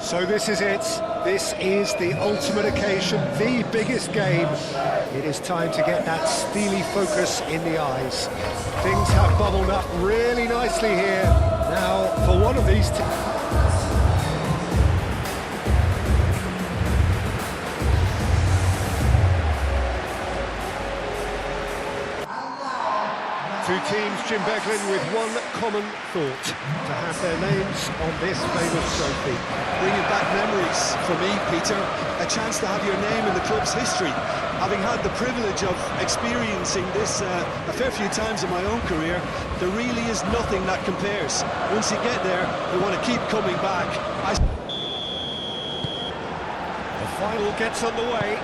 So this is it. This is the ultimate occasion, the biggest game. It is time to get that steely focus in the eyes. Things have bubbled up really nicely here. Now, for one of these two teams, Jim Beglin, with one common thought: to have their names on this famous trophy. Bringing back memories for me, Peter. A chance to have your name in the club's history. Having had the privilege of experiencing this a fair few times in my own career, there really is nothing that compares. Once you get there, you want to keep coming back. The final gets underway.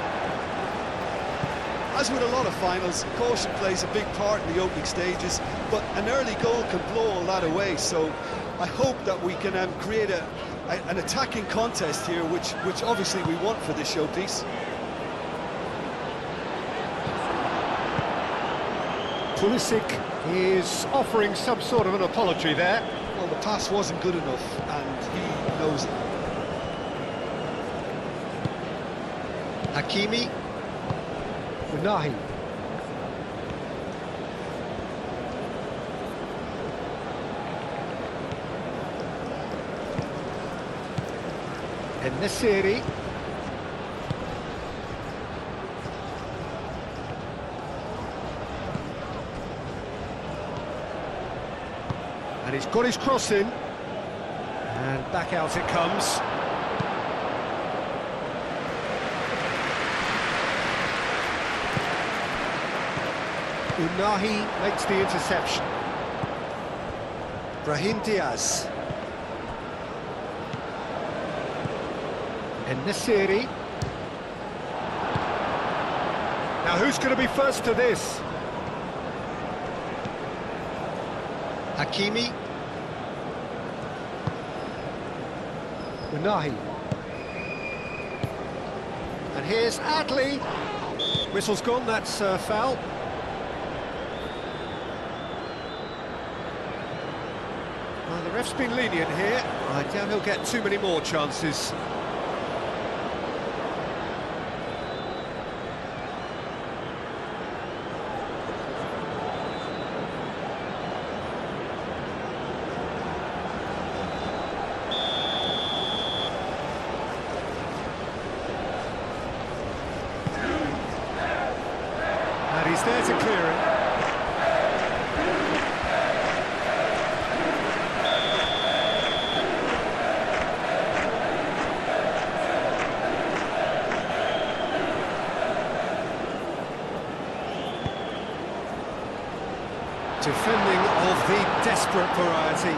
As with a lot of finals, caution plays a big part in the opening stages, but an early goal can blow all that away, so I hope that we can create an attacking contest here, which obviously we want for this showpiece. Pulisic is offering some sort of an apology there. Well, the pass wasn't good enough, and he knows it. Hakimi. Unahi. En-Nesyri. And he's got his cross in. And back out it comes. Unahi makes the interception. Brahim Diaz. En-Nesyri. Now who's going to be first to this? Hakimi. Unahi. And here's Adli. Whistle's gone, that's foul. Well, the ref's been lenient here. I doubt he'll get too many more chances. And he's there to clear it. Defending of the desperate variety.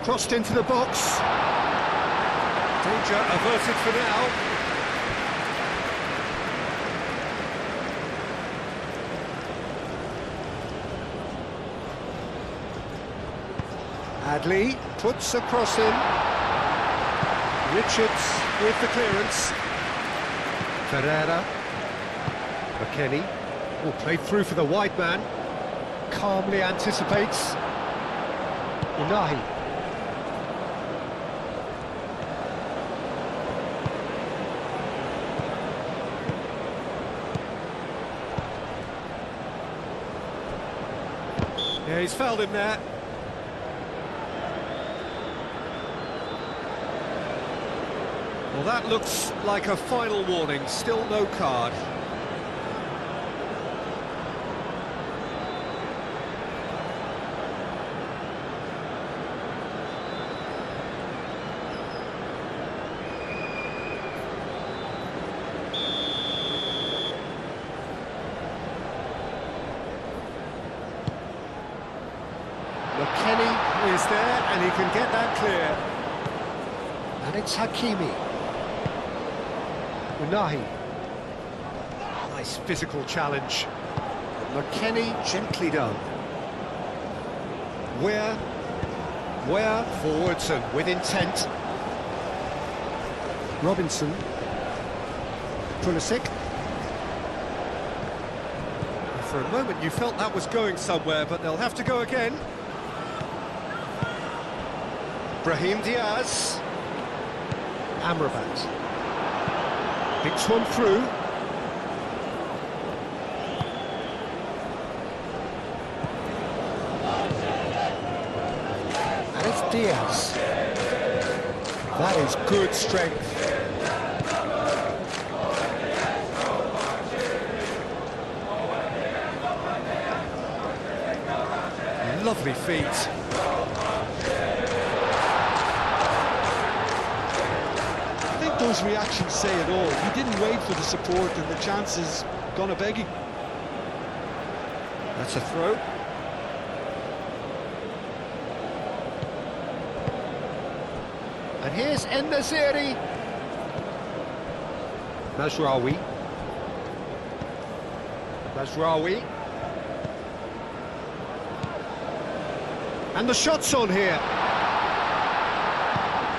Crossed into the box. Danger averted for now. Adli puts a cross in. Richards with the clearance. Ferreira. McKennie, played through for the wide man, calmly anticipates. Unahi. Yeah, he's fouled him there. Well, that looks like a final warning, still no card. McKennie is there, and he can get that clear. And it's Hakimi. Unahi. Nice physical challenge. McKennie gently done. Where forwards and with intent. Robinson. Pulisic. For a moment you felt that was going somewhere, but they'll have to go again. Brahim Diaz. Amrabat. Picks one through. And it's Diaz. That is good strength. Lovely feet. I think those reactions say it all. He didn't wait for the support and the chances gone a begging. That's a throw. And here's En-Nesyri. Mazraoui. Mazraoui. And the shot's on here.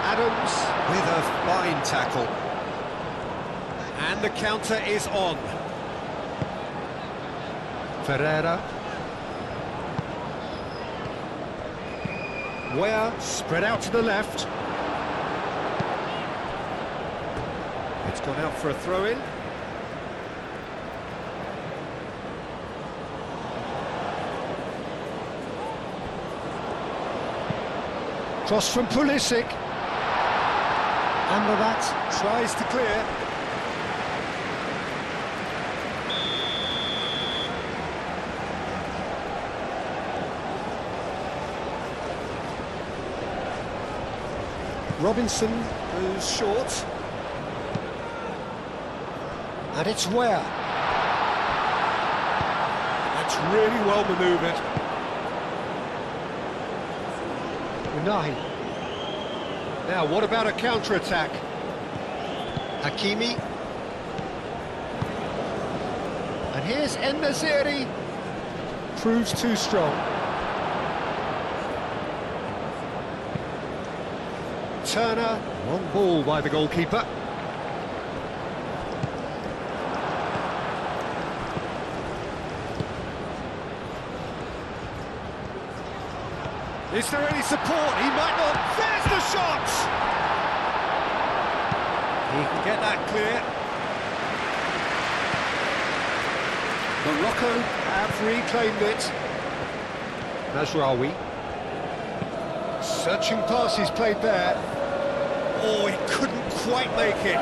Adams with a fine tackle. And the counter is on. Ferreira. Ware spread out to the left. It's gone out for a throw-in. Cross from Pulisic. Amrabat tries to clear. Robinson goes short. And it's Ware. That's really well manoeuvred. Unahi. Now, what about a counter-attack? Hakimi. And here's En-Nesyri. Proves too strong. Turner, long ball by the goalkeeper. Is there any support? He might not. There's the shot! He can get that clear. Morocco have reclaimed it. Mazraoui. Searching passes played there. Oh, he couldn't quite make it.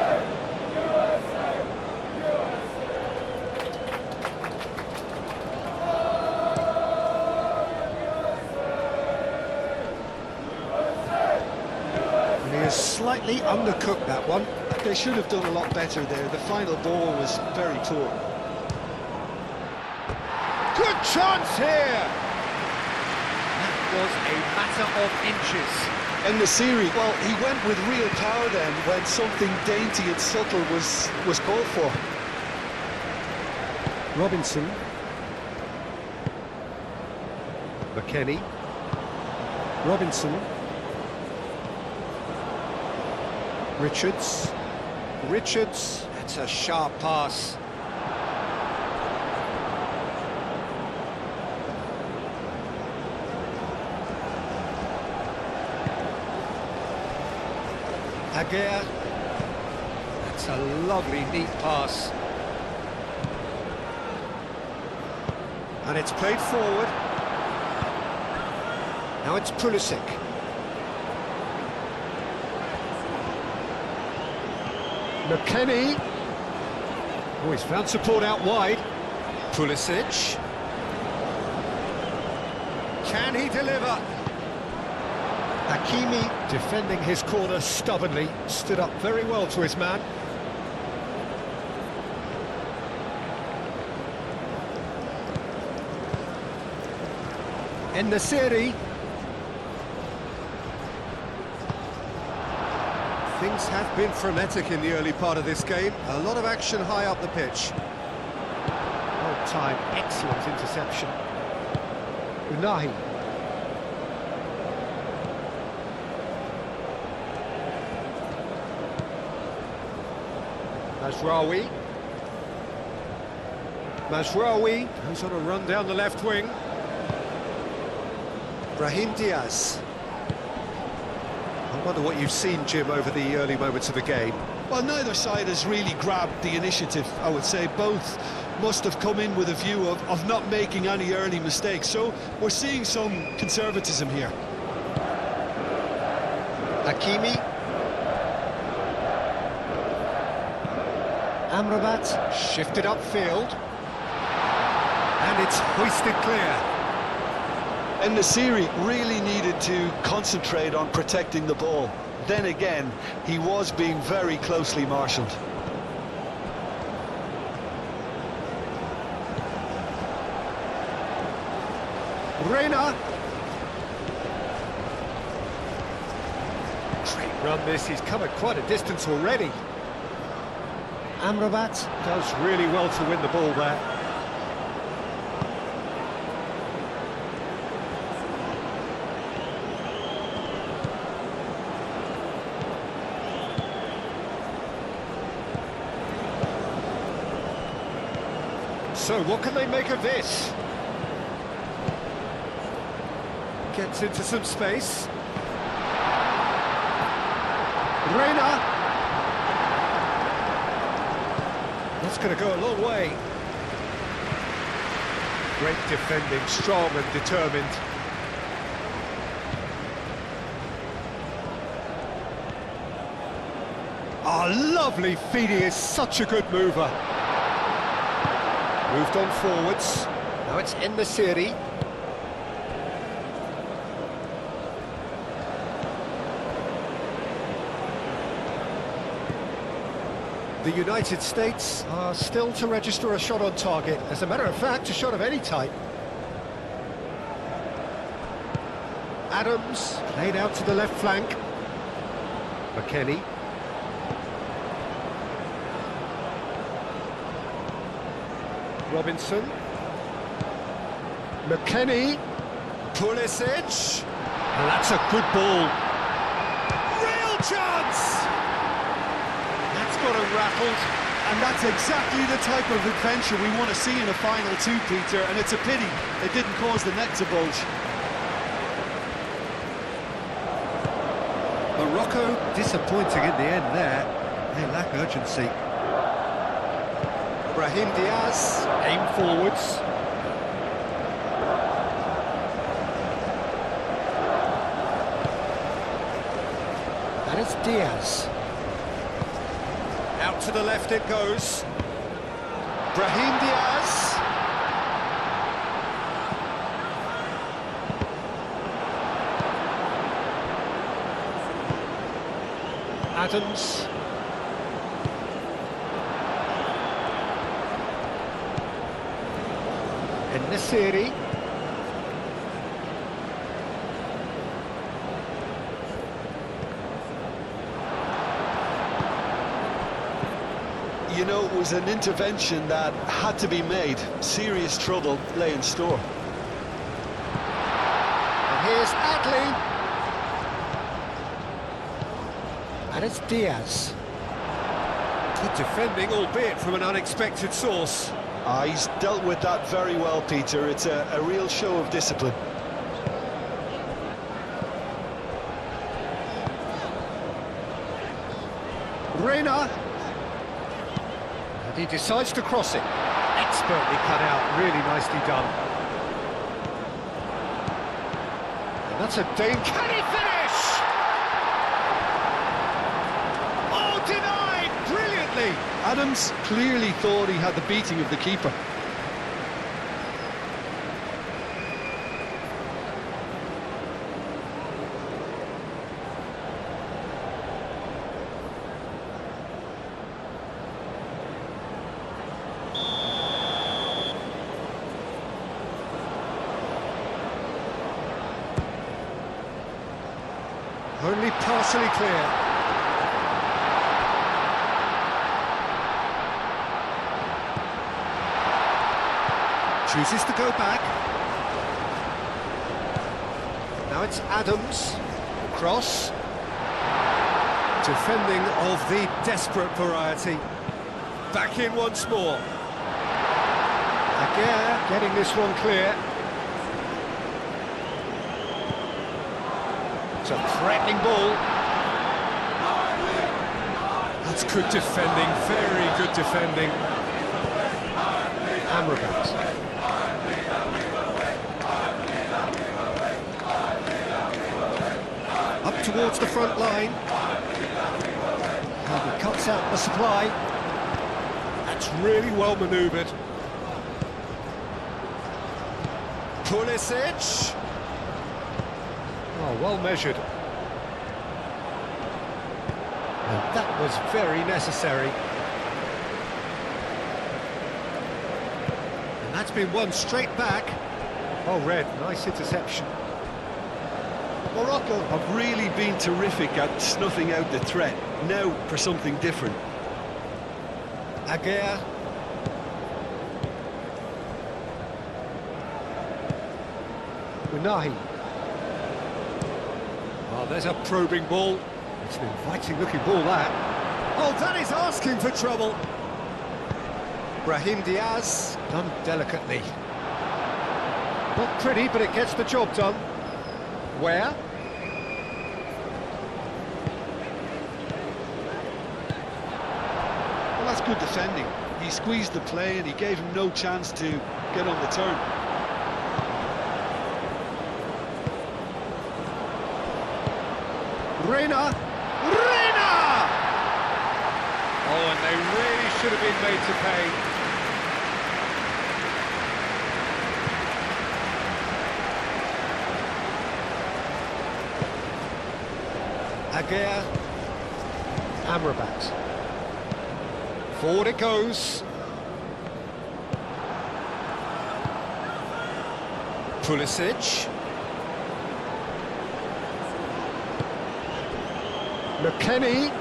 Slightly undercooked, that one. They should have done a lot better there. The final ball was very poor. Good chance here! That was a matter of inches. En-Nesyri, well, he went with real power then when something dainty and subtle was called for. Robinson. McKennie. Robinson. Richards. That's a sharp pass. Aguirre. That's a lovely, neat pass. And it's played forward. Now it's Pulisic. McKennie. Oh, he's found support out wide. Pulisic. Can he deliver? Hakimi defending his corner stubbornly, stood up very well to his man. En-Nesyri. Things have been frenetic in the early part of this game. A lot of action high up the pitch. Well timed, excellent interception. Unahi. Mazraoui goes on a run down the left wing. Brahim Diaz. Wonder what you've seen, Jim, over the early moments of the game. Well, neither side has really grabbed the initiative, I would say. Both must have come in with a view of not making any early mistakes. So we're seeing some conservatism here. Hakimi. Amrabat shifted upfield. And it's hoisted clear. And Nasiri really needed to concentrate on protecting the ball. Then again, he was being very closely marshalled. Reina. Great run this, he's come quite a distance already. Amrabat does really well to win the ball there. So, what can they make of this? Gets into some space. Reina. That's going to go a long way. Great defending, strong and determined. Oh, lovely feed, he is such a good mover. Moved on forwards. Now it's En-Nesyri. The United States are still to register a shot on target. As a matter of fact, a shot of any type. Adams laid out to the left flank. McKennie. Robinson. McKennie. Pulisic. And that's a good ball. Real chance! That's got him rattled. And that's exactly the type of adventure we want to see in a final two, Peter, and it's a pity it didn't cause the net to bulge. Morocco disappointing in the end there. They lack urgency. Brahim Diaz, aim forwards. And it's Diaz. Out to the left it goes. Brahim Diaz. Adams. En-Nesyri. You know, it was an intervention that had to be made. Serious trouble lay in store. And here's Adley. And it's Diaz. Good defending, albeit from an unexpected source. He's dealt with that very well, Peter. It's a real show of discipline. Reina. And he decides to cross it. Expertly cut out, really nicely done. And that's a danger. Can he finish? Oh, denied! Brilliantly! Adams clearly thought he had the beating of the keeper. Only partially clear. Chooses to go back. Now it's Adams. Cross. Defending of the desperate variety. Back in once more. Aguirre getting this one clear. It's a threatening ball. That's good defending, very good defending. Amrabat. Up towards the front line. And he cuts out the supply. That's really well manoeuvred. Pulisic. Oh, well measured. And that was very necessary. And that's been won straight back. Oh, Red, nice interception. Morocco have really been terrific at snuffing out the threat. Now for something different. Aguirre. Unahi. Oh, there's a probing ball. It's an inviting looking ball, that. Oh, that is asking for trouble. Brahim Diaz, done delicately. Not pretty, but it gets the job done. Where? Well, that's good defending. He squeezed the play and he gave him no chance to get on the turn. Reina! Reina! Oh, and they really should have been made to pay. Aguirre. Amrabat. Forward it goes. Pulisic. McKennie.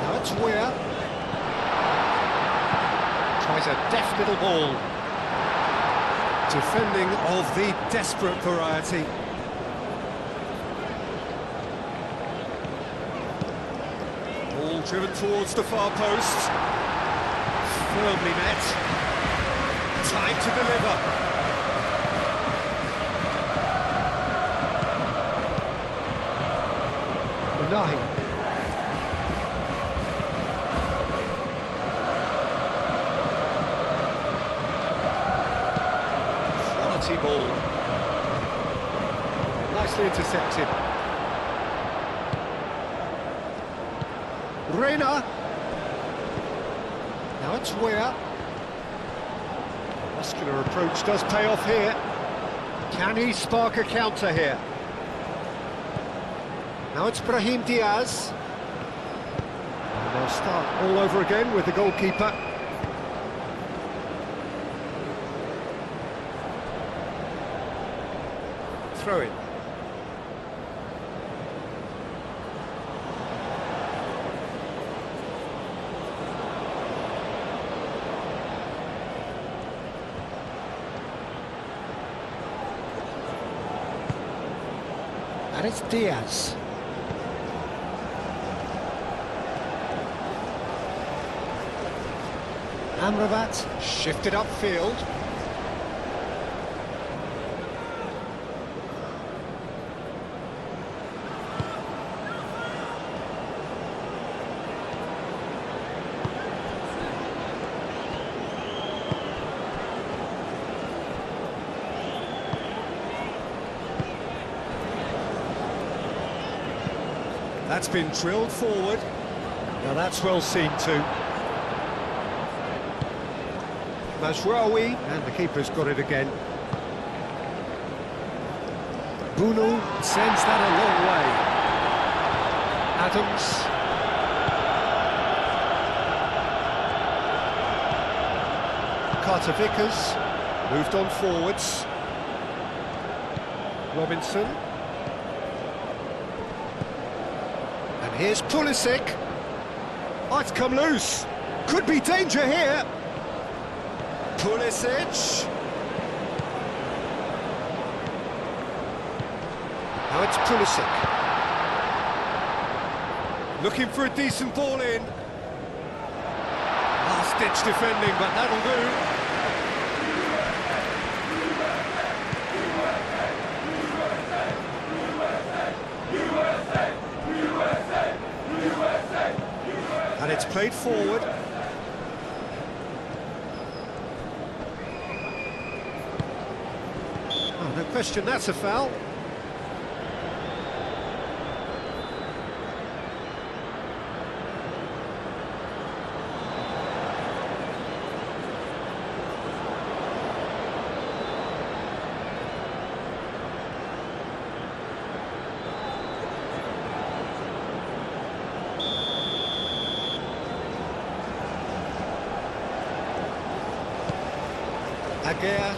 Now it's Weir. Tries a deft little ball. Defending of the desperate variety. Ball driven towards the far post. Firmly met. Time to deliver. Unahi. Quality ball. Nicely intercepted. Reina. Now it's Weir. Muscular approach does pay off here. Can he spark a counter here? Now it's Brahim Diaz. And they'll start all over again with the goalkeeper. Throw in. And it's Diaz. Amrabat shifted upfield. That's been drilled forward. Now that's well seen too. Mazraoui, and the keeper's got it again. Bunu sends that a long way. Adams. Carter Vickers moved on forwards. Robinson. And here's Pulisic. Oh, it's come loose. Could be danger here. Pulisic. Now it's Pulisic. Looking for a decent ball in. Last-ditch defending, but that'll do. played forward. Oh, no question, that's a foul. Agea.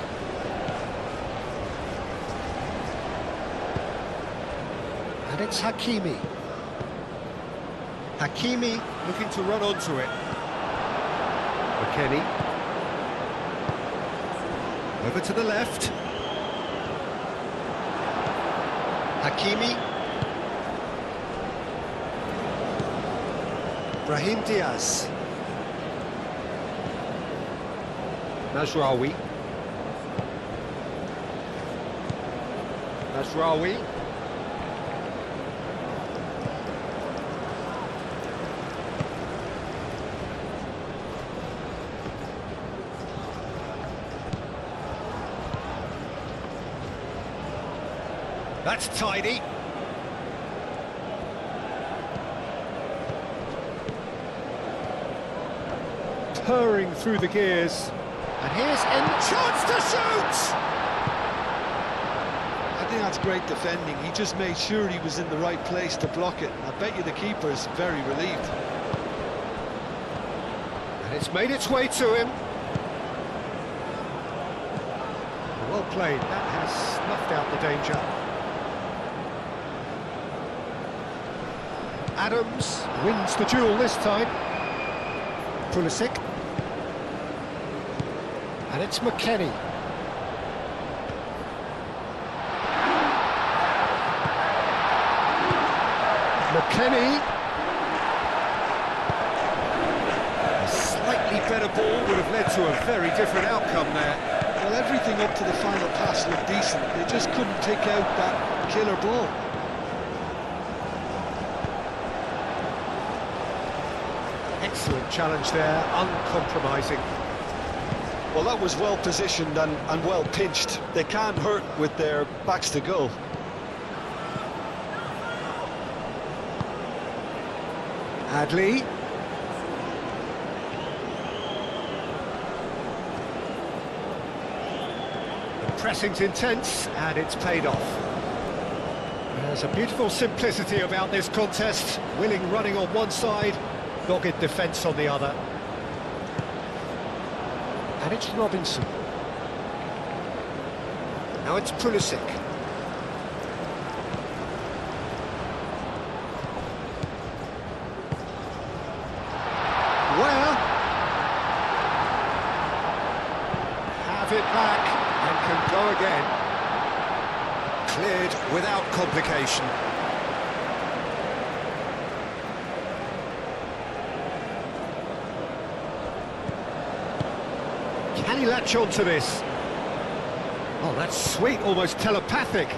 And it's Hakimi. Hakimi looking to run onto it. McKennie. Over to the left. Hakimi. Brahim Diaz. Mazraoui. Mazraoui. That's tidy. Purring through the gears. And here's a chance to shoot! I think that's great defending. He just made sure he was in the right place to block it. I bet you the keeper's very relieved. And it's made its way to him. Well played. That has snuffed out the danger. Adams wins the duel this time. Pulisic. And it's McKennie. McKennie. A slightly better ball would have led to a very different outcome there. Well, everything up to the final pass looked decent. They just couldn't take out that killer ball. Excellent challenge there, uncompromising. Well, that was well positioned and well pinched. They can't hurt with their backs to goal. Adley. The pressing's intense and it's paid off. There's a beautiful simplicity about this contest. Willing running on one side, dogged defence on the other. And it's Robinson. Now it's Pulisic. Where? Have it back and can go again. Cleared without complication. Can he latch on to this? Oh, that's sweet, almost telepathic.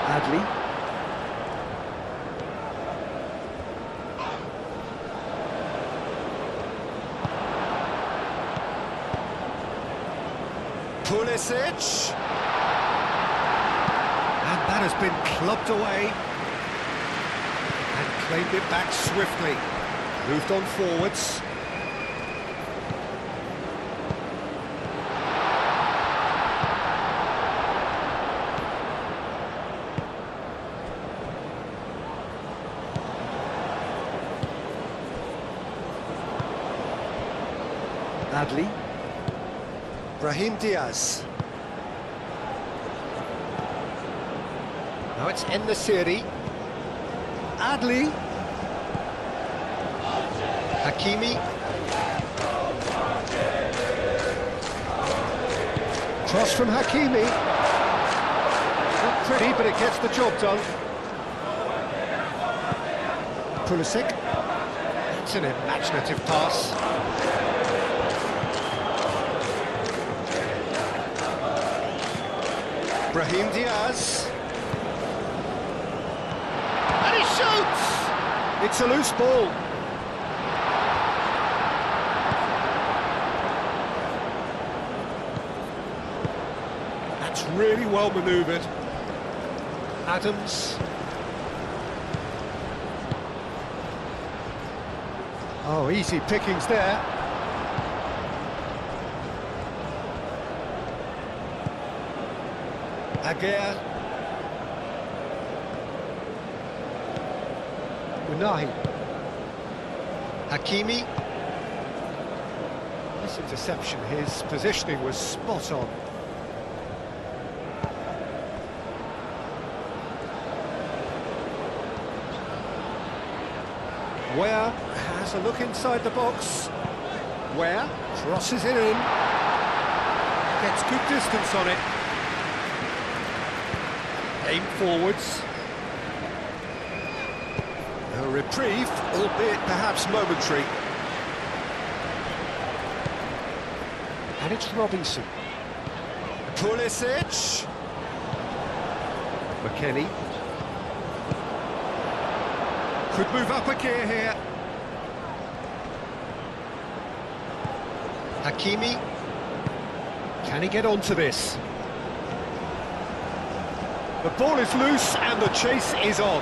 Adley. Pulisic. And that has been clubbed away. And claimed it back swiftly. Moved on forwards. Adley. Brahim Diaz. Now it's En-Nesyri. Adley. Hakimi. Cross from Hakimi. Not pretty, but it gets the job done. Pulisic. It's an imaginative pass. Brahim Diaz. And he shoots! It's a loose ball. That's really well manoeuvred. Adams. Oh, easy pickings there. Aguirre. Unahi. Hakimi. This interception, his positioning was spot on. Ware has a look inside the box. Ware crosses it in. Gets good distance on it. Aim forwards. A reprieve, albeit perhaps momentary. And it's Robinson. Pulisic. McKennie. Could move up a gear here. Hakimi. Can he get onto this? The ball is loose and the chase is on.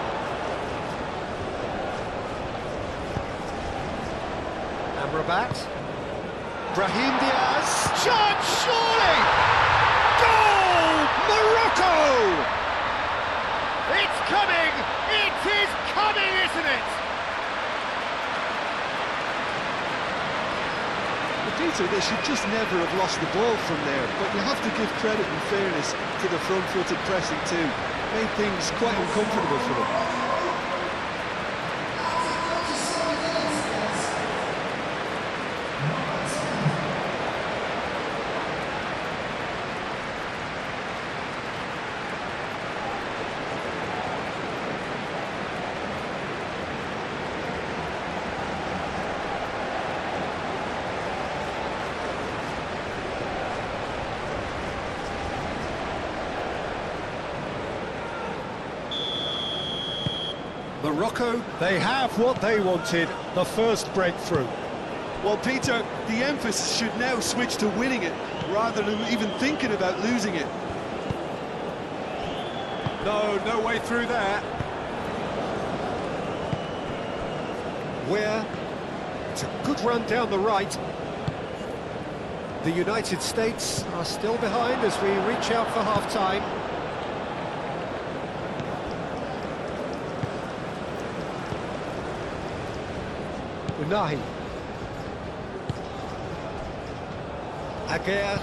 Amrabat. Brahim Diaz. Shot, surely! Goal! Morocco! It's coming! It is coming, isn't it? Peter, they should just never have lost the ball from there, but you have to give credit and fairness to the front-footed pressing too. Made things quite uncomfortable for them. Morocco, they have what they wanted, the first breakthrough. Well, Peter, the emphasis should now switch to winning it, rather than even thinking about losing it. No way through there. Where? It's a good run down the right. The United States are still behind as we reach out for half-time. Unahi. Aguirre.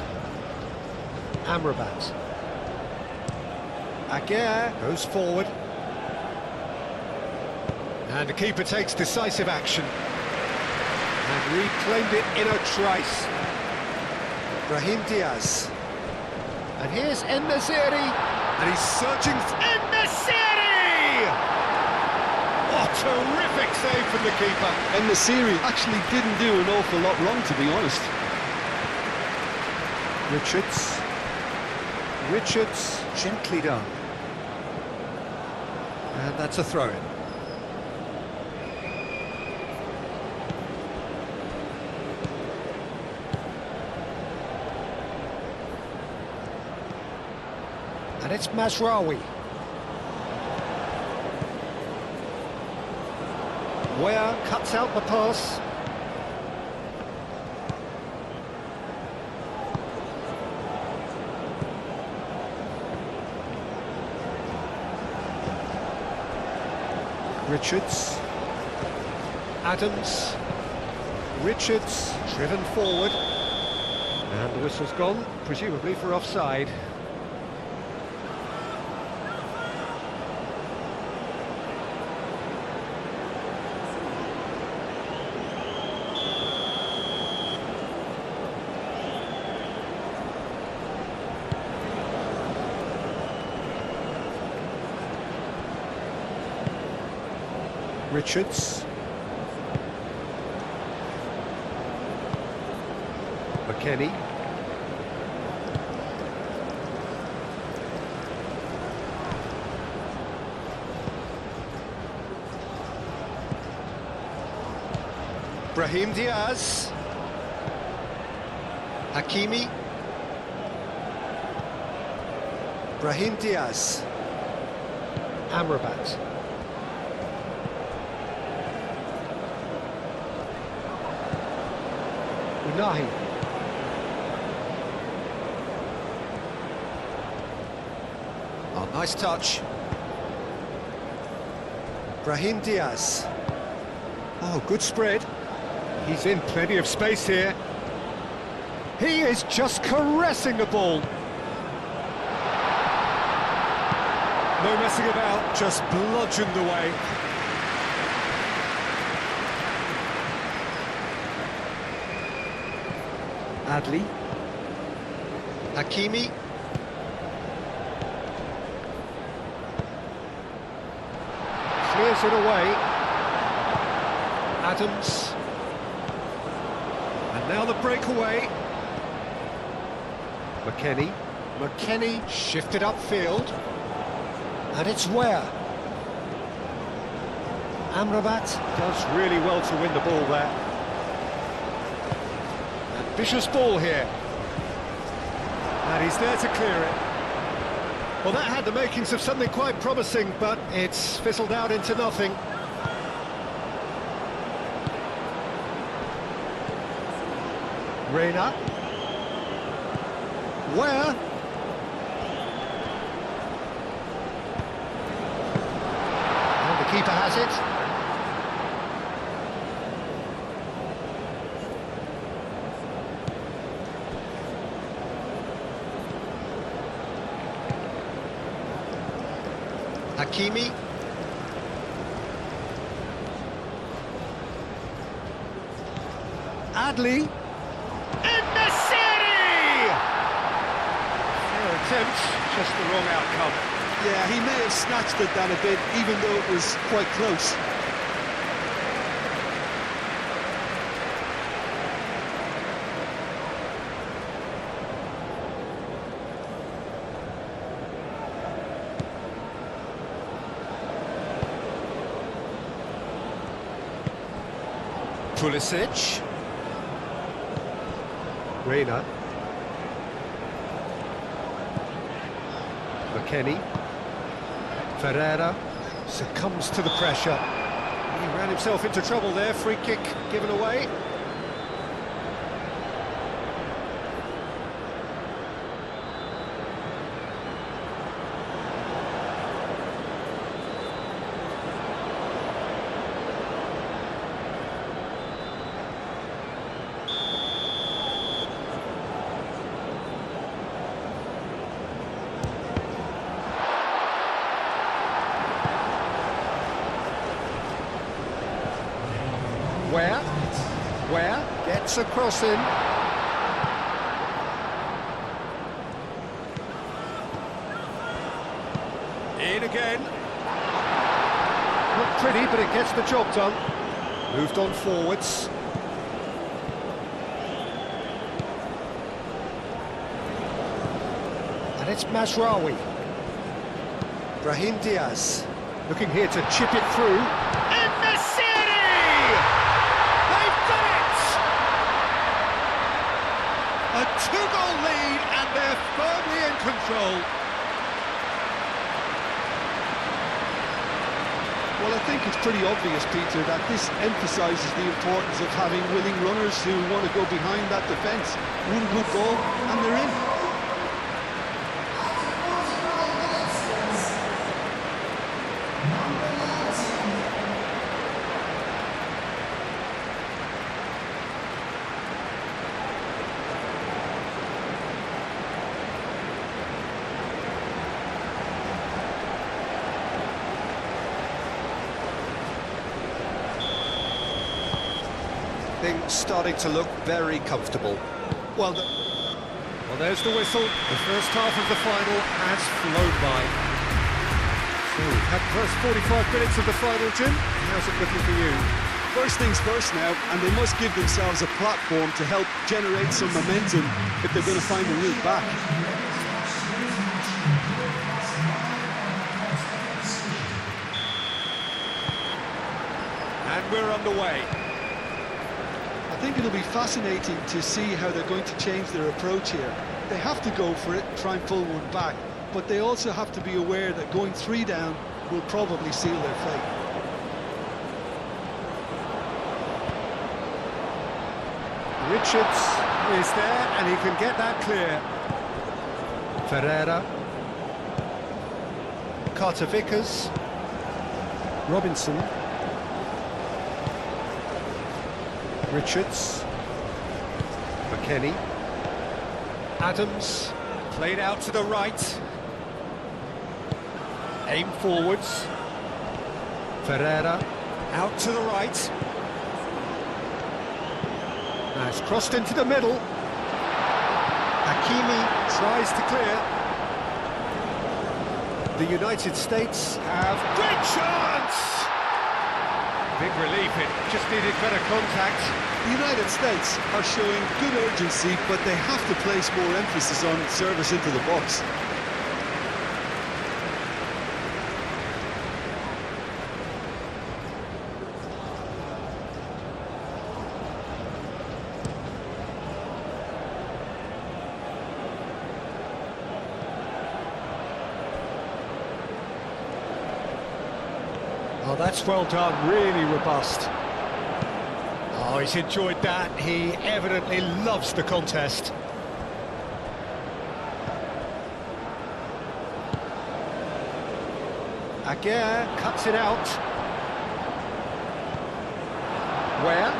Amrabat. Aguirre goes forward. And the keeper takes decisive action. And reclaimed it in a trice. Brahim Diaz. And here's En-Nesyri. And he's searching for En-Nesyri! What a terrific save from the keeper. En-Nesyri actually didn't do an awful lot wrong, to be honest. Richards, gently done. And that's a throw-in. And it's Mazraoui. Ware cuts out the pass. Richards. Adams. Richards driven forward. And the whistle's gone, presumably for offside. Richards. McKennie. Brahim Diaz. Hakimi. Brahim Diaz. Amrabat. Unahi. Oh, nice touch. Brahim Diaz. Oh, good spread. He's in plenty of space here. He is just caressing the ball. No messing about, just bludgeoned away. Adli. Hakimi. Clears it away. Adams. And now the breakaway. McKennie. McKennie shifted upfield. And it's where? Amrabat does really well to win the ball there. Ambitious ball here. And he's there to clear it. Well, that had the makings of something quite promising, but it's fizzled out into nothing. Reina. Where? And the keeper has it. Hakimi. Adli. In the city! Fair attempt, just the wrong outcome. Yeah, he may have snatched it down a bit, even though it was quite close. Pulisic. Reina. McKennie. Ferreira succumbs to the pressure. He ran himself into trouble there. Free kick given away. Where? Gets a cross in. In again. Not pretty, but it gets the job done. Moved on forwards. And it's Mazraoui. Brahim Diaz. Looking here to chip it through. In the city! They've done it! A two-goal lead, and they're firmly in control. Well, I think it's pretty obvious, Peter, that this emphasises the importance of having willing runners who want to go behind that defence. One good goal, and they're in. Things starting to look very comfortable. Well, there's the whistle. The first half of the final has flown by. So we've had the first 45 minutes of the final, Jim. How's it looking for you? First things first now, and they must give themselves a platform to help generate some momentum if they're going to find a route back. And we're underway. think it'll be fascinating to see how they're going to change their approach here. They have to go for it, try and pull one back, but they also have to be aware that going 3 down will probably seal their fate. Richards is there and he can get that clear. Ferreira. Carter Vickers. Robinson. Richards. McKennie. Adams. Played out to the right. Aim forwards. Ferreira. Out to the right. Now it's crossed into the middle. Hakimi tries to clear. The United States have great chance! Big relief, it just needed better contact. The United States are showing good urgency, but they have to place more emphasis on service into the box. Oh, that's well done, really robust. Oh, he's enjoyed that. He evidently loves the contest. Aguirre cuts it out. Where?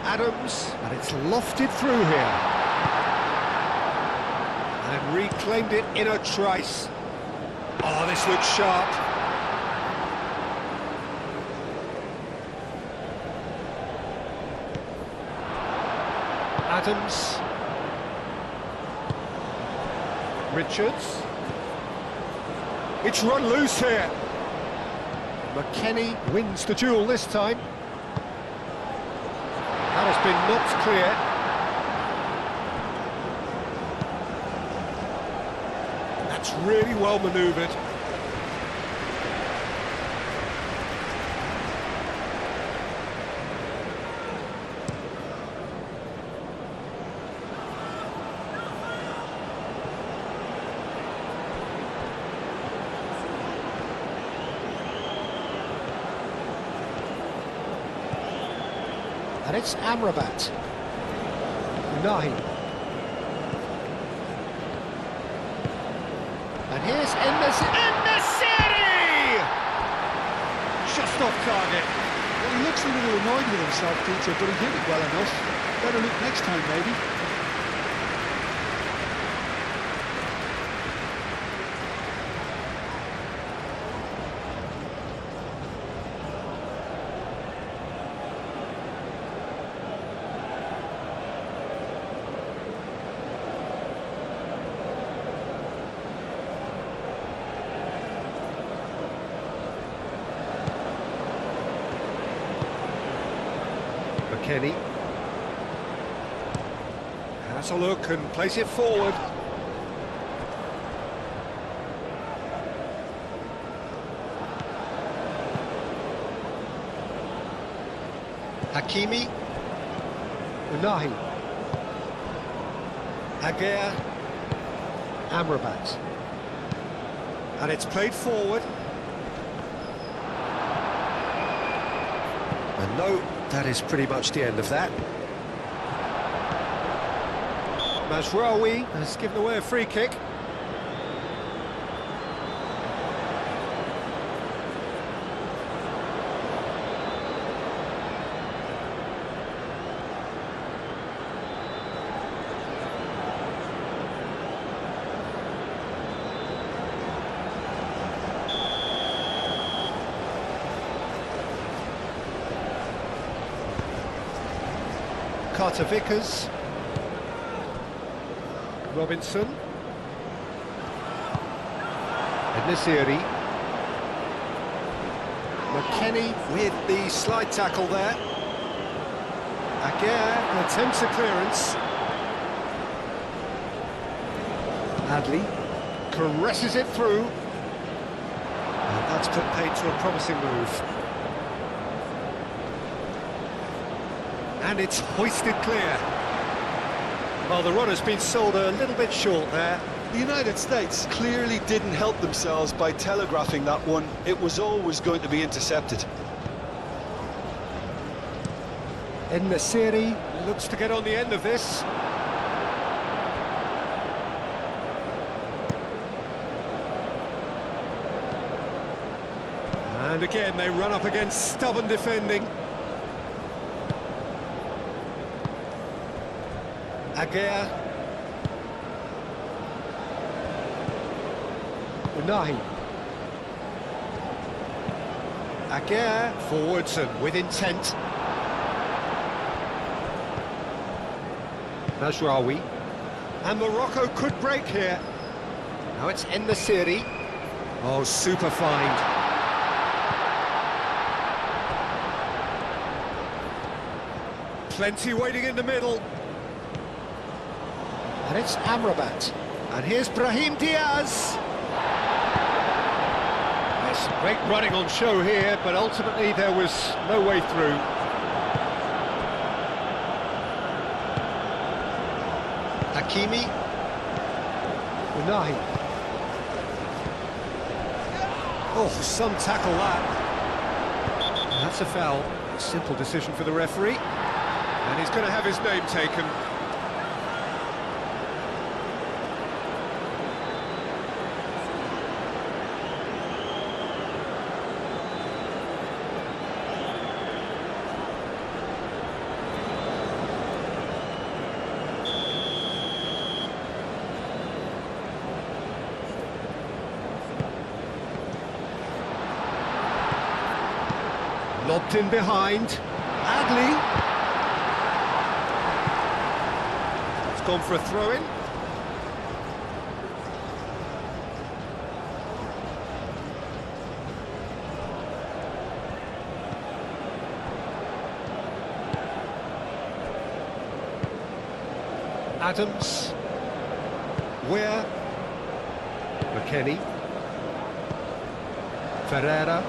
Adams, and it's lofted through here. And reclaimed it in a trice. Oh, this looks sharp. Adams. Richards. It's run loose here. McKennie wins the duel this time. That has been knocked clear. That's really well manoeuvred. And it's Amrabat. Unahi. And here's En-Nesyri! Just off target. Well, he looks a little annoyed with himself, Peter, but he did it well enough. Better look next time, maybe. McKennie has a look and plays it forward. Hakimi. Unahi. Aguirre. Amrabat. And it's played forward. And no, that is pretty much the end of that. Mazraoui has given away a free kick. Carter Vickers. Robinson. En-Nesyri. McKennie with the slide tackle there. Aguirre attempts a clearance. Adley caresses it through. And that's put paid to a promising move. And it's hoisted clear. Well, the run has been sold a little bit short there. The United States clearly didn't help themselves by telegraphing that one. It was always going to be intercepted. In the series, looks to get on the end of this. And again, they run up against stubborn defending. Aguirre. Unahi. Aguirre forwards and with intent. Mazraoui. And Morocco could break here. Now it's in the series. Oh, super find. Plenty waiting in the middle. And it's Amrabat. And here's Brahim Diaz. There's great running on show here, but ultimately there was no way through. Hakimi. Unahi. Oh, some tackle that. And that's a foul. A simple decision for the referee. And he's going to have his name taken. Lobbed in behind. Adli. It's gone for a throw-in. Adams. Weir. McKennie. Ferreira.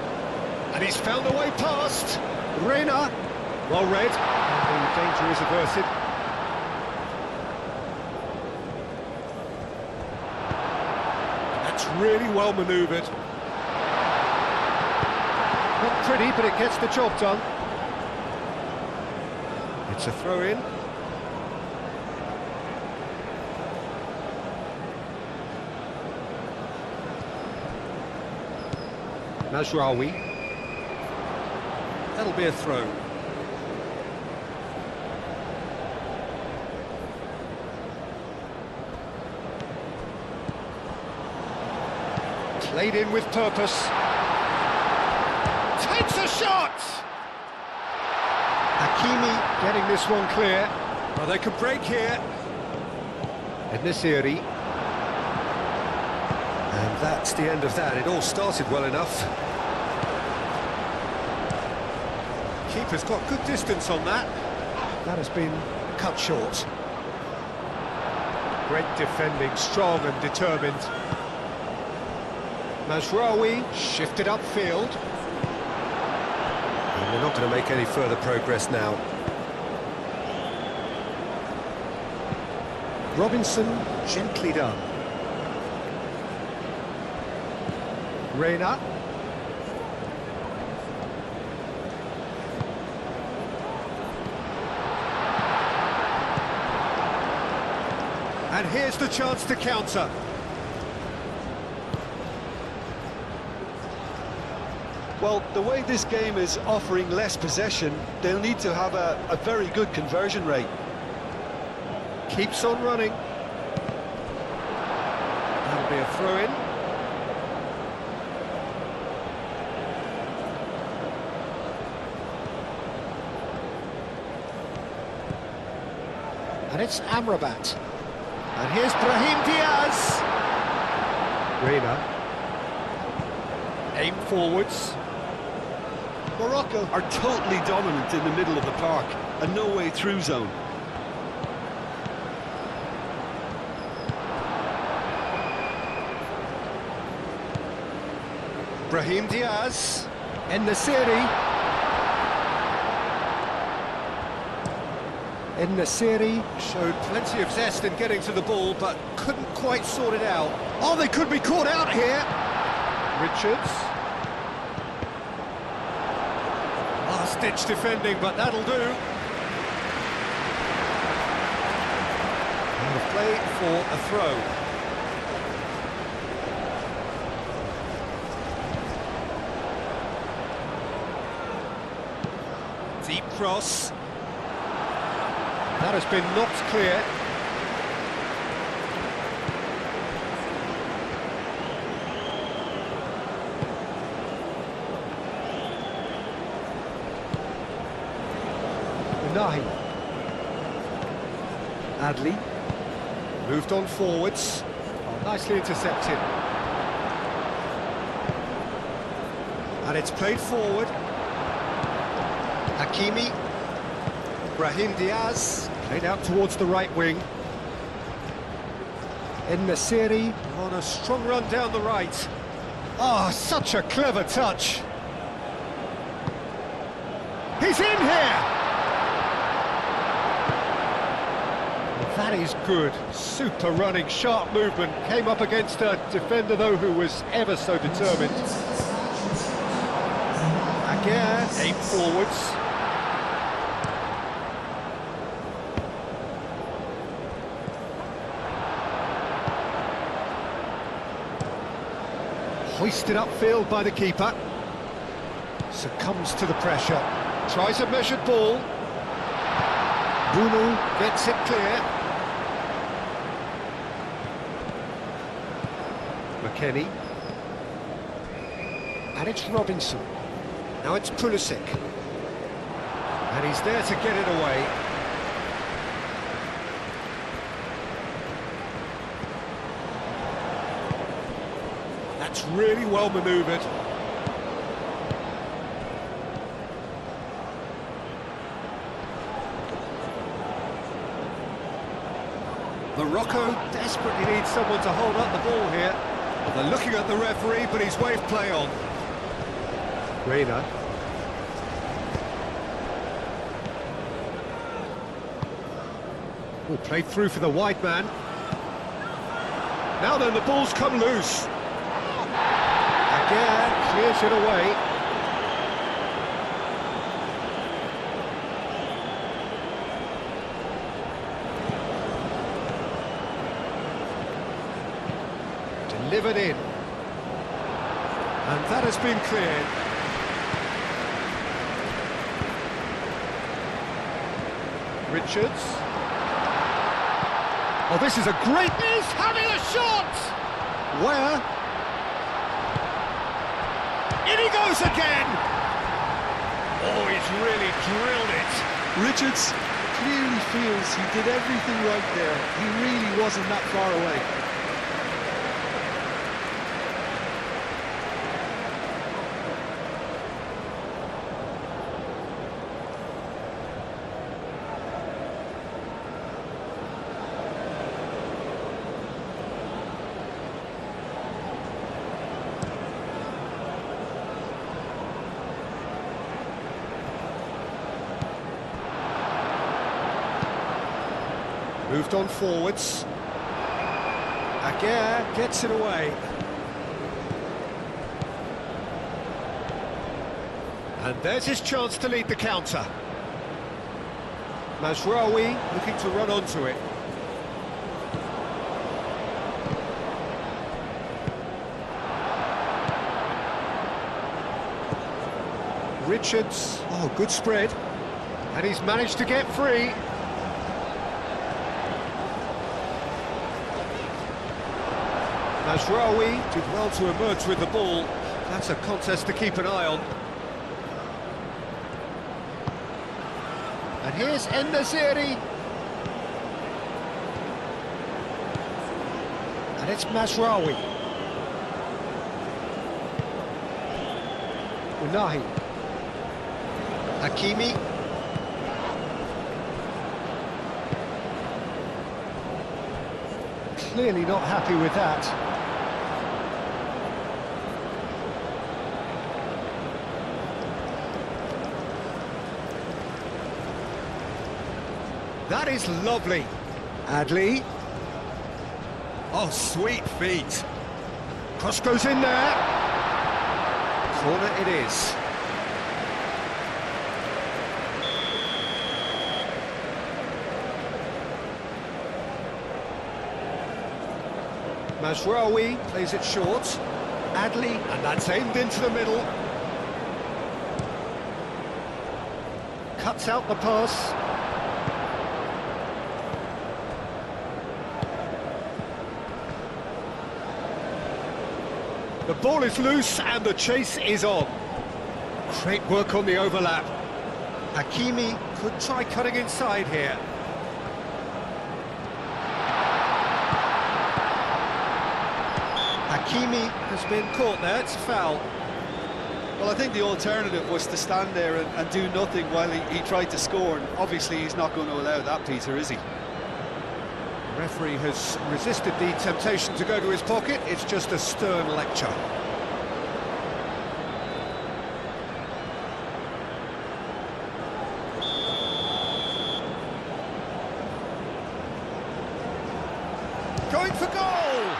And he's found a way past. Reina. Well read. And the danger is averted. That's really well manoeuvred. Not pretty, but it gets the job done. It's a throw-in. Mazraoui. That'll be a throw. Played in with purpose. Takes a shot! Hakimi getting this one clear. Well, they could break here. Ednesiri. And that's the end of that. It all started well enough. Keeper's got good distance on that. That has been cut short. Great defending, strong and determined. Mazraoui shifted upfield. And we're not going to make any further progress now. Robinson, gently done. Reina. And here's the chance to counter. Well, the way this game is offering less possession, they'll need to have a very good conversion rate. Keeps on running. That'll be a throw-in. And it's Amrabat. And here's Brahim Diaz. Reina. Aim forwards. Morocco are totally dominant in the middle of the park, a no-way through zone. Brahim Diaz. En-Nesyri. En-Nesyri showed plenty of zest in getting to the ball, but couldn't quite sort it out. Oh, they could be caught out here. Richards. Last-ditch defending, but that'll do. And the play for a throw. Deep cross. That has been knocked clear. Unahi. Adli. Moved on forwards. Oh, nicely intercepted. And it's played forward. Hakimi. Brahim Diaz. Played out towards the right wing. En-Nesyri on a strong run down the right. Oh, such a clever touch. He's in here! That is good. Super running, sharp movement. Came up against a defender, though, who was ever so determined. Again, aim forwards. Hoisted upfield by the keeper. Succumbs to the pressure. Tries a measured ball. Bruno gets it clear. McKennie. And it's Robinson. Now it's Pulisic. And he's there to get it away. That's really well manoeuvred. Morocco desperately needs someone to hold up the ball here. Well, they're looking at the referee, but he's waved play on. Reina. Oh, played through for the wide man. Now then, the ball's come loose. Again, clears it away. Delivered in. And that has been cleared. Richards. Oh, this is a great... He's having a shot! Where? In he goes again! Oh, he's really drilled it. Richards clearly feels he did everything right there. He really wasn't that far away. Moved on forwards. Aguirre gets it away. And there's his chance to lead the counter. Mazraoui looking to run onto it. Richards, oh, good spread. And he's managed to get free. Mazraoui did well to emerge with the ball. That's a contest to keep an eye on. And here's En-Nesyri. And it's Mazraoui. Unahi. Hakimi. Clearly not happy with that. That is lovely. Adley. Oh, sweet feet. Cross goes in there. Corner it is. Mazraoui plays it short. Adley, and that's aimed into the middle. Cuts out the pass. The ball is loose and the chase is on. Great work on the overlap. Hakimi could try cutting inside here. Hakimi has been caught there, it's a foul. Well, I think the alternative was to stand there and do nothing while he tried to score. And obviously, he's not going to allow that, Peter, is he? The referee has resisted the temptation to go to his pocket. It's just a stern lecture. Going for goal!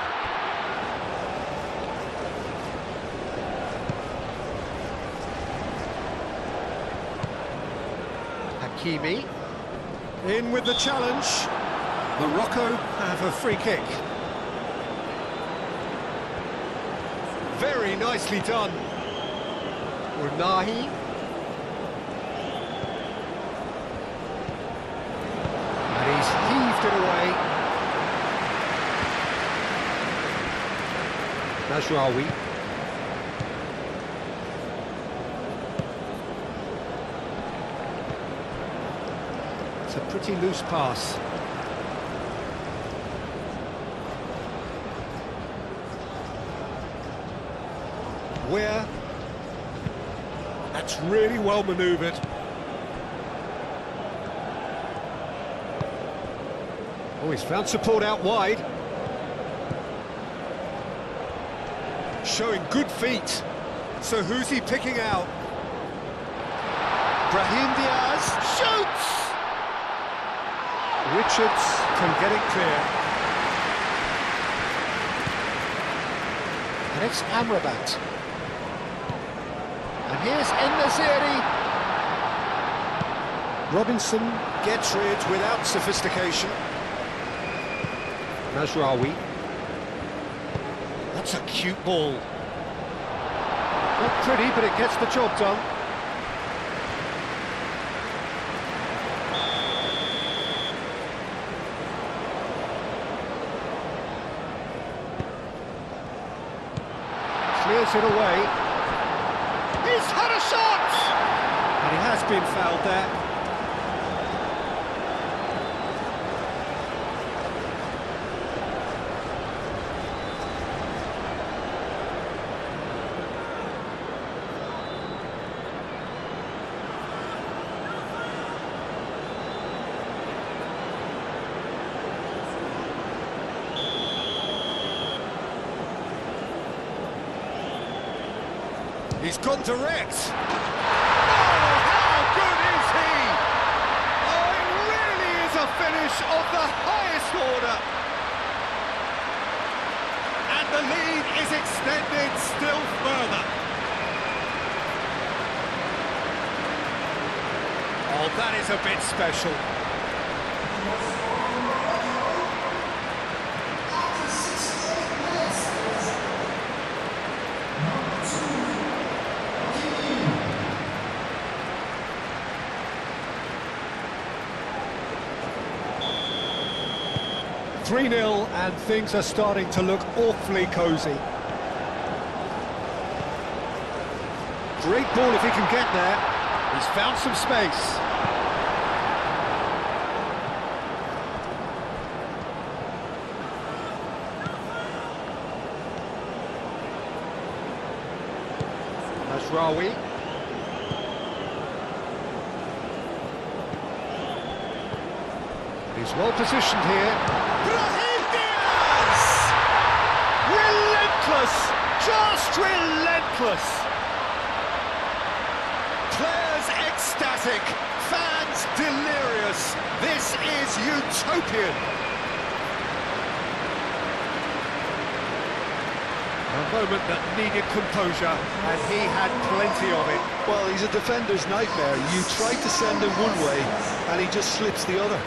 Hakimi, in with the challenge. Morocco have a free kick. Very nicely done. Unahi. And he's heaved it away. Mazraoui. It's a pretty loose pass. Where? That's really well manoeuvred. Oh, he's found support out wide. Showing good feet. So who's he picking out? Brahim Diaz shoots! Richards can get it clear. And it's Amrabat. And here's En-Nesyri. Robinson gets rid without sophistication. Mazraoui. That's a cute ball. Not pretty, but it gets the job done. Clears it away. He's had a shot! And he has been fouled there. He's gone direct. Oh, how good is he? Oh, it really is a finish of the highest order. And the lead is extended still further. Oh, that is a bit special. Three 3-0 and things are starting to look awfully cosy. Great ball if he can get there. He's found some space. Mazraoui. He's well positioned here. Brahim Diaz! Relentless! Just relentless! Players ecstatic, fans delirious. This is utopian. A moment that needed composure, and he had plenty of it. Well, he's a defender's nightmare. You try to send him one way, and he just slips the other.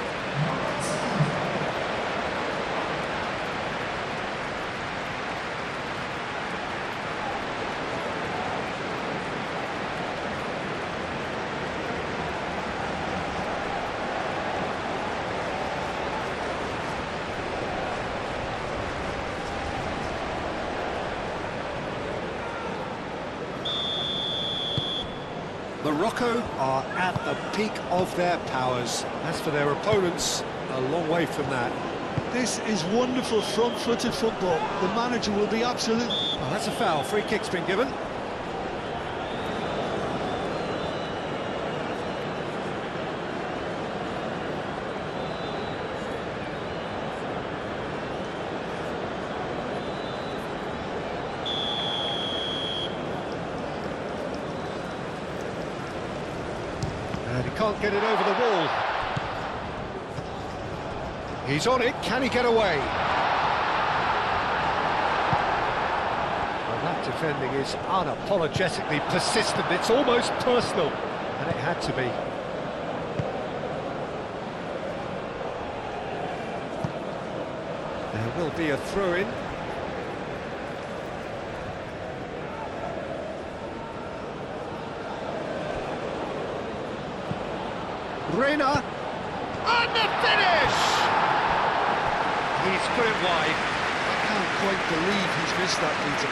Morocco are at the peak of their powers. As for their opponents, a long way from that. This is wonderful front-footed football. The manager will be absolute... Oh, that's a foul. Free kick's been given. And he can't get it over the wall. He's on it, can he get away? Well, that defending is unapologetically persistent, it's almost personal, and it had to be. There will be a throw-in. Reina, and the finish! He's put it wide. I can't quite believe he's missed that, Peter.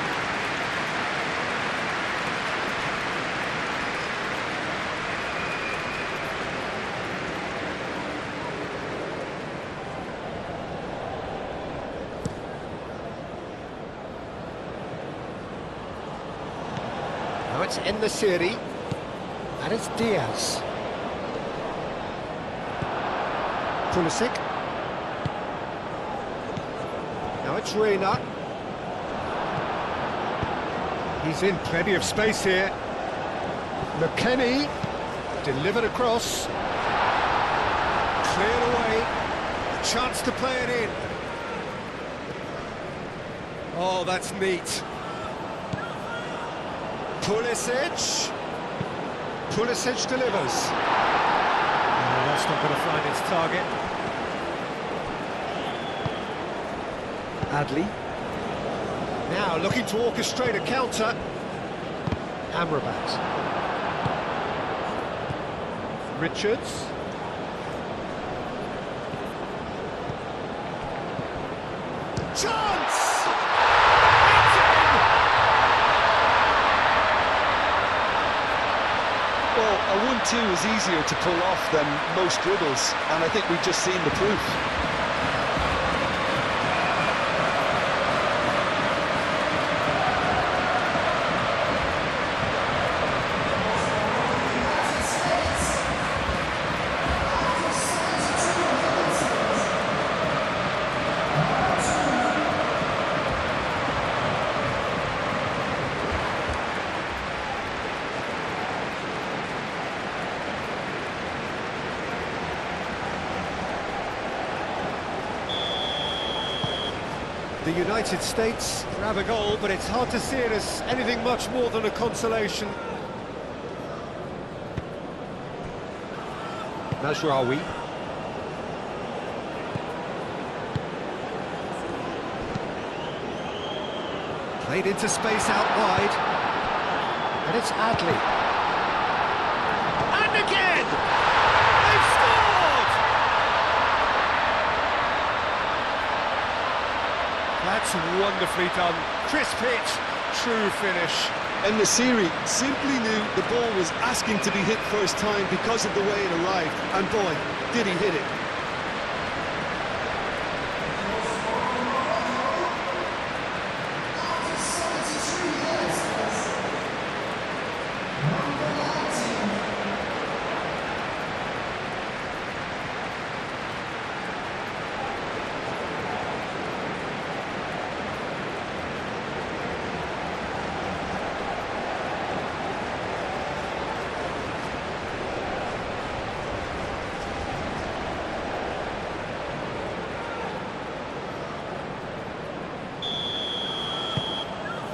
Now it's in the series, and it's Diaz. Pulisic. Now it's Reina. He's in plenty of space here. McKennie delivered across. Cleared away. A chance to play it in. Oh, that's neat. Pulisic. Pulisic delivers. Oh, that's not going to find its target. Adli. Now looking to orchestrate a counter. Amrabat. Richards. Chance! It's in! Well, a 1-2 is easier to pull off than most dribbles, and I think we've just seen the proof. The United States grab a goal, but it's hard to see it as anything much more than a consolation. Mazraoui. Played into space out wide. And it's Adli. And again! They've scored! That's wonderfully done. Crisp hit, true finish. And Nasiri simply knew the ball was asking to be hit first time because of the way it arrived. And boy, did he hit it.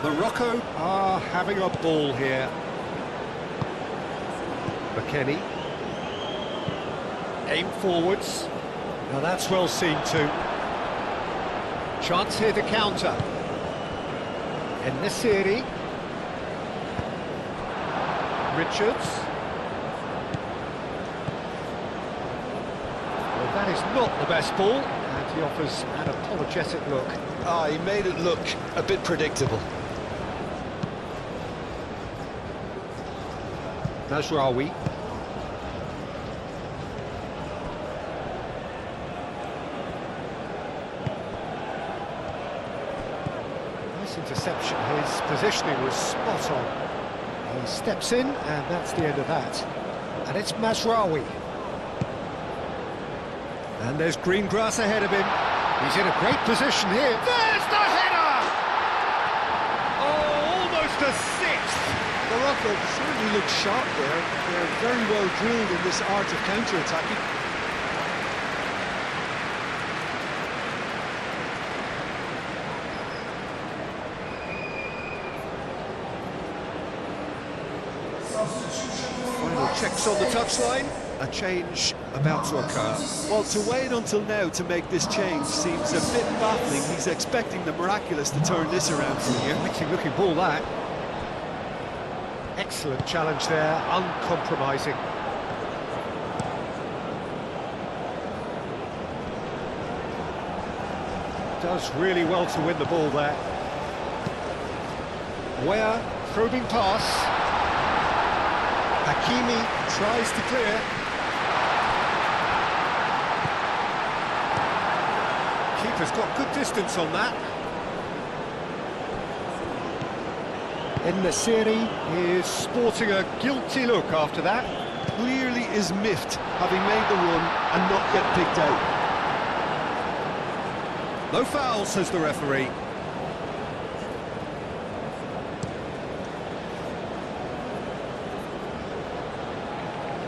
Morocco are having a ball here. McKennie. Aim forwards. Now that's well seen too. Chance here to counter. En-Nesyri. Richards. Well, that is not the best ball, and he offers an apologetic look. Ah, he made it look a bit predictable. Mazraoui. Nice interception. His positioning was spot on. He steps in, and that's the end of that. And it's Mazraoui. And there's green grass ahead of him. He's in a great position here. There's the header! Oh, almost a sixth! Morocco certainly look sharp there. They're very well drilled in this art of counter-attacking. Final checks on the touchline. A change about to occur. Well, to wait until now to make this change seems a bit baffling. He's expecting the miraculous to turn this around from here. Witty looking ball, that. Excellent challenge there, uncompromising. Does really well to win the ball there. Where probing pass. Hakimi tries to clear. Keeper's got good distance on that. En-Nesyri is sporting a guilty look after that. Clearly is miffed, having made the run and not get picked out. No foul, says the referee.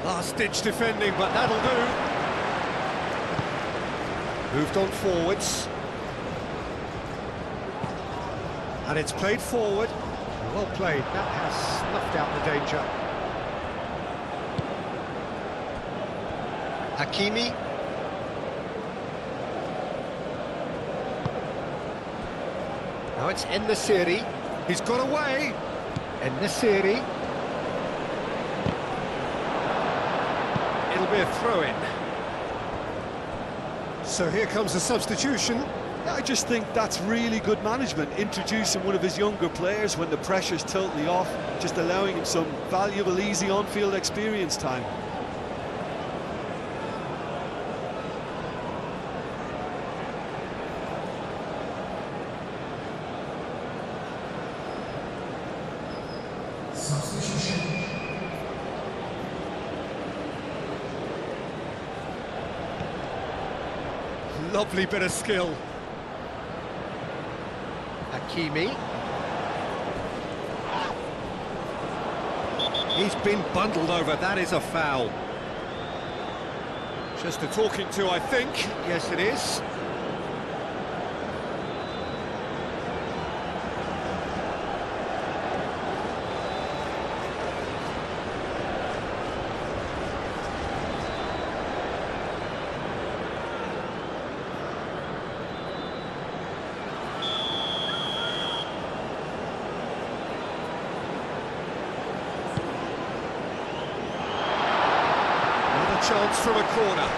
Last-ditch defending, but that'll do. Moved on forwards. And it's played forward. Well played, that has snuffed out the danger. Hakimi. Now it's En-Nesyri. He's got away. En-Nesyri. It'll be a throw-in. So here comes the substitution. I just think that's really good management, introducing one of his younger players when the pressure's totally off, just allowing him some valuable, easy on-field experience time. Lovely bit of skill. Hakimi. He's been bundled over, that is a foul. Just a talking to, I think. Yes, it is. Chance from a corner.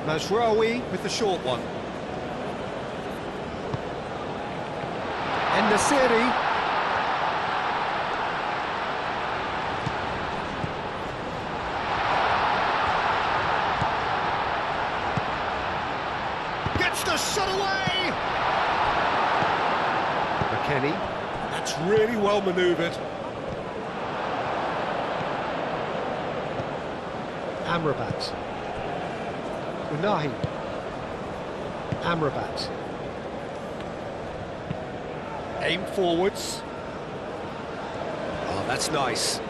Mazraoui with the short one. En-Nesyri. Gets the shot away! McKennie. That's really well manoeuvred. Amrabat. Unahi. Amrabat. Aim forwards. Oh, that's nice.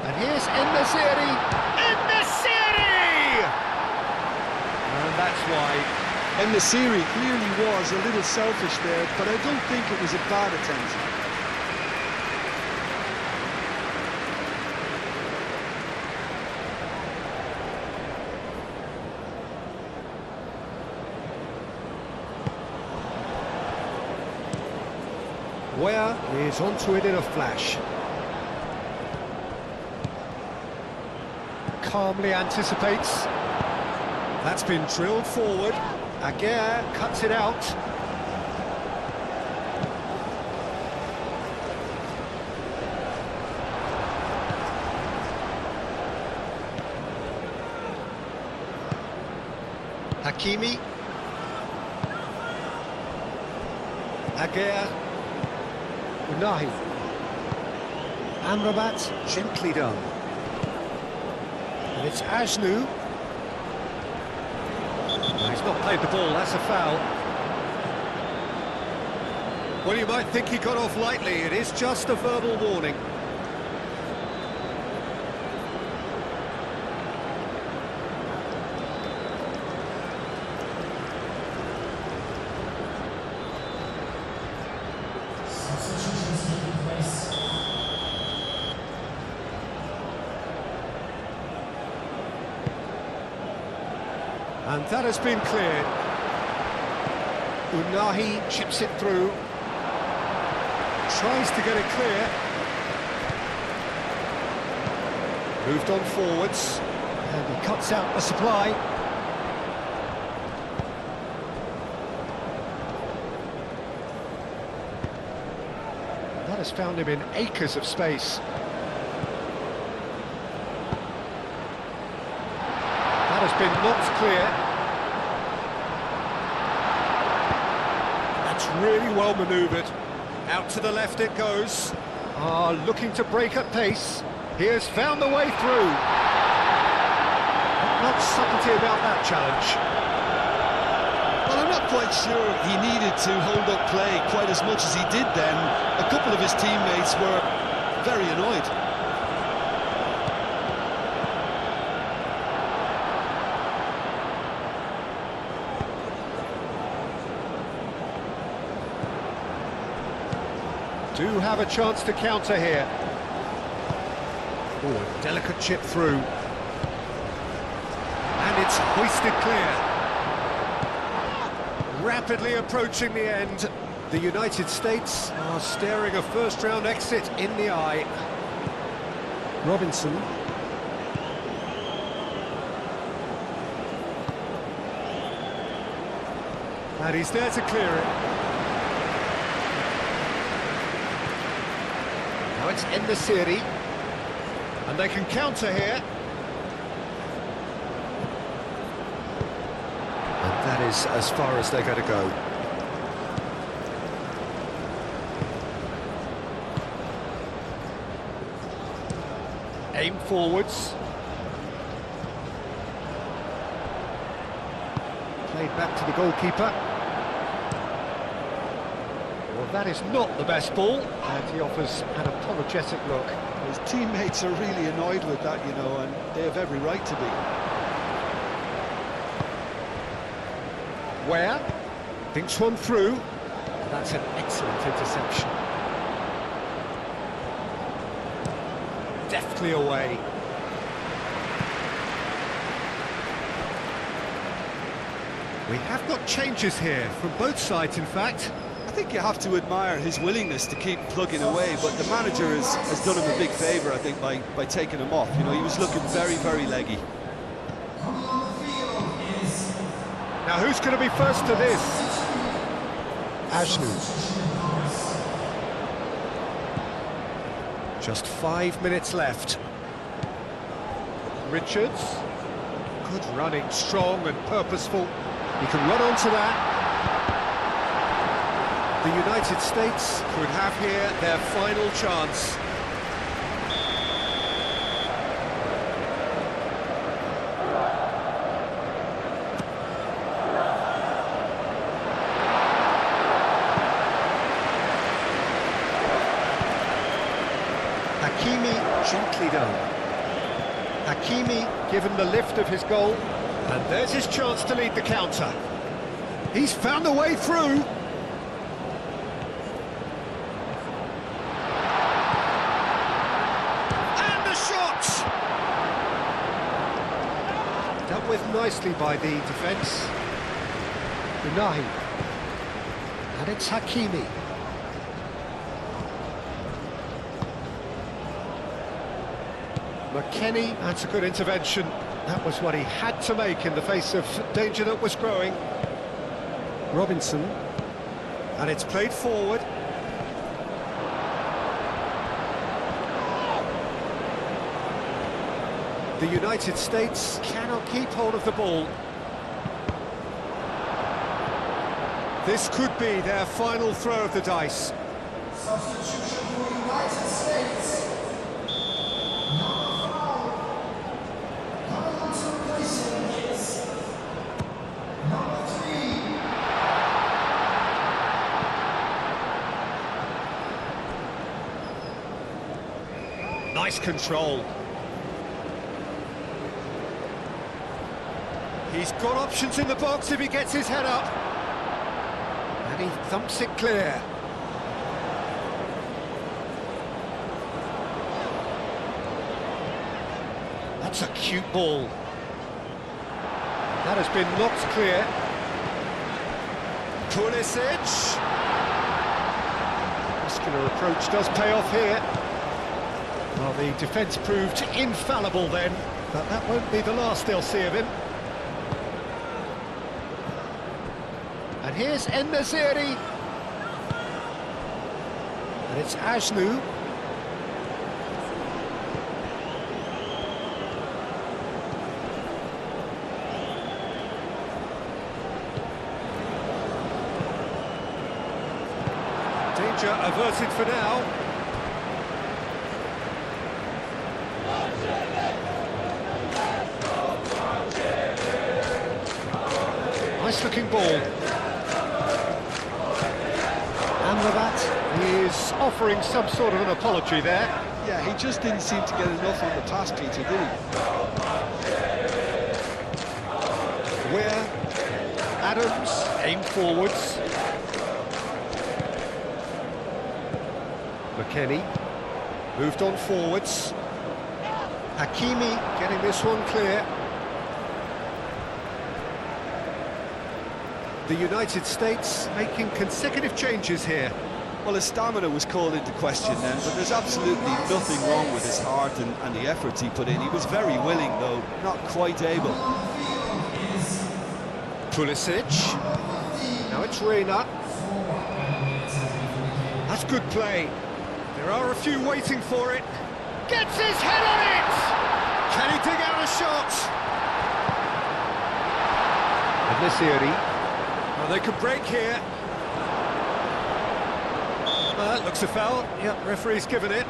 And here's En-Nesyri! En-Nesyri! And that's why. And the series clearly was a little selfish there, but I don't think it was a bad attempt. Where is onto it in a flash. Calmly anticipates. That's been drilled forward. Aguirre cuts it out. Hakimi. Aguirre. Unahi. Amrabat, gently done. And it's Ajnu. He's not played the ball, that's a foul. Well, you might think he got off lightly, it is just a verbal warning. And that has been cleared. Unahi chips it through. Tries to get it clear. Moved on forwards. And he cuts out the supply. That has found him in acres of space. That has been knocked clear. That's really well manoeuvred. Out to the left it goes. Looking to break at pace. He has found the way through. Not much subtlety about that challenge. Well, I'm not quite sure he needed to hold up play quite as much as he did then. A couple of his teammates were very annoyed. Do have a chance to counter here. Oh, a delicate chip through. And it's hoisted clear. Rapidly approaching the end. The United States are staring a first-round exit in the eye. Robinson. And he's there to clear it. Now it's En-Nesyri, and they can counter here. And that is as far as they're going to go. Aim forwards. Played back to the goalkeeper. Well, that is not the best ball, and he offers an apologetic look. His teammates are really annoyed with that, you know, and they have every right to be. Where? Thinks one through. That's an excellent interception. Deftly away. We have got changes here, from both sides, in fact. I think you have to admire his willingness to keep plugging away, but the manager has done him a big favour, I think, by taking him off. You know, he was looking very, very leggy. Now, who's going to be first to this? Ajnu. Just 5 minutes left. Richards. Good running, strong and purposeful. He can run onto that. The United States could have here their final chance. Hakimi, gently done. Hakimi given the lift of his goal, and there's his chance to lead the counter. He's found a way through. And the shot! Dealt with nicely by the defence. Unahi. And it's Hakimi. McKennie, that's a good intervention. That was what he had to make in the face of danger that was growing. Robinson, and it's played forward. The United States cannot keep hold of the ball. This could be their final throw of the dice. Substitution for United States. Coming on to replace him is number 3. Nice control. He's got options in the box if he gets his head up. And he thumps it clear. That's a cute ball. That has been knocked clear. Pulisic. Muscular approach does pay off here. Well, the defence proved infallible then, but that won't be the last they'll see of him. And here's En-Nesyri. And it's Ajnu. Danger averted for now. Nice looking ball. And with that, he is offering some sort of an apology there. Yeah, he just didn't seem to get enough on the pass, Peter, did he? Weir, Adams, aim forwards. McKennie, moved on forwards. Hakimi getting this one clear. The United States making consecutive changes here. Well, his stamina was called into question then, but there's absolutely nothing wrong with his heart and the efforts he put in. He was very willing, though, not quite able. Pulisic. Now it's Reina. That's good play. There are a few waiting for it. Gets his head on it! Can he dig out a shot? En-Nesyri. Well, they could break here. Looks a foul. Yep, referee's given it.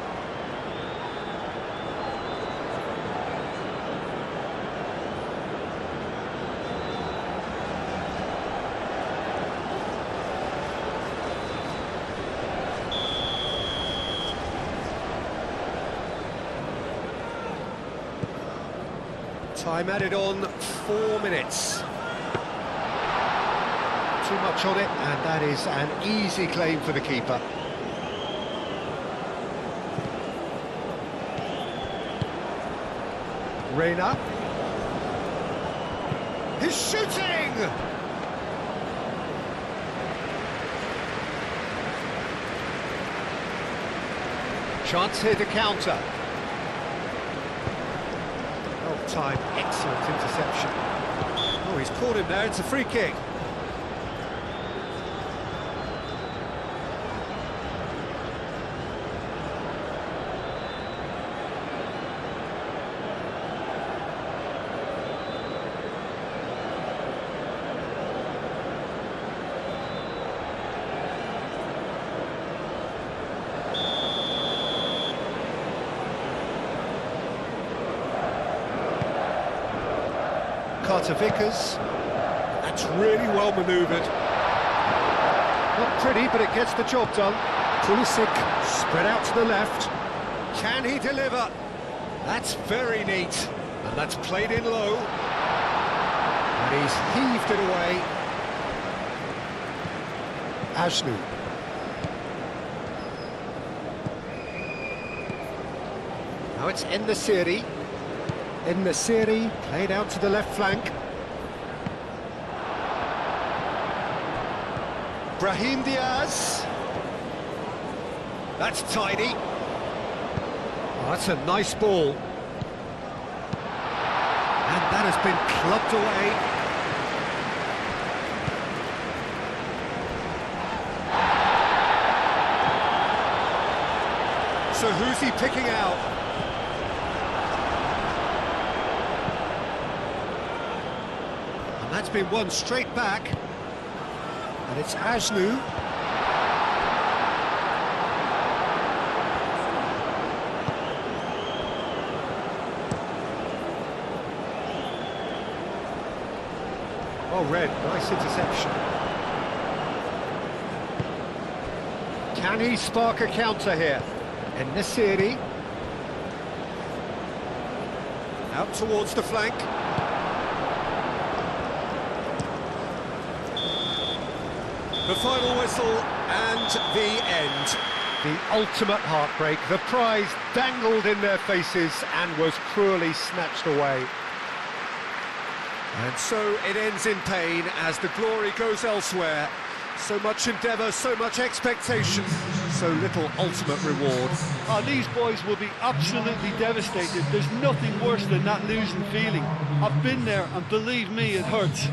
Time added on 4 minutes. Too much on it, and that is an easy claim for the keeper. Reina. He's shooting! Chance here to counter. Oh, time, excellent interception. Oh, he's caught him there, it's a free kick. Carter Vickers, that's really well manoeuvred. Not pretty, but it gets the job done. Pulisic spread out to the left. Can he deliver? That's very neat. And that's played in low. And he's heaved it away. Ajnu. Now it's En-Nesyri. En-Nesyri played out to the left flank. Brahim Diaz. That's tidy. Oh, that's a nice ball. And that has been clubbed away. So who's he picking out? And that's been won straight back. And it's Ajnu. Oh, Red, nice interception. Can he spark a counter here? En-Nesyri. Out towards the flank. The final whistle and the end. The ultimate heartbreak. The prize dangled in their faces and was cruelly snatched away. And so it ends in pain as the glory goes elsewhere. So much endeavour, so much expectation, so little ultimate reward. Oh, these boys will be absolutely devastated. There's nothing worse than that losing feeling. I've been there, and believe me, it hurts.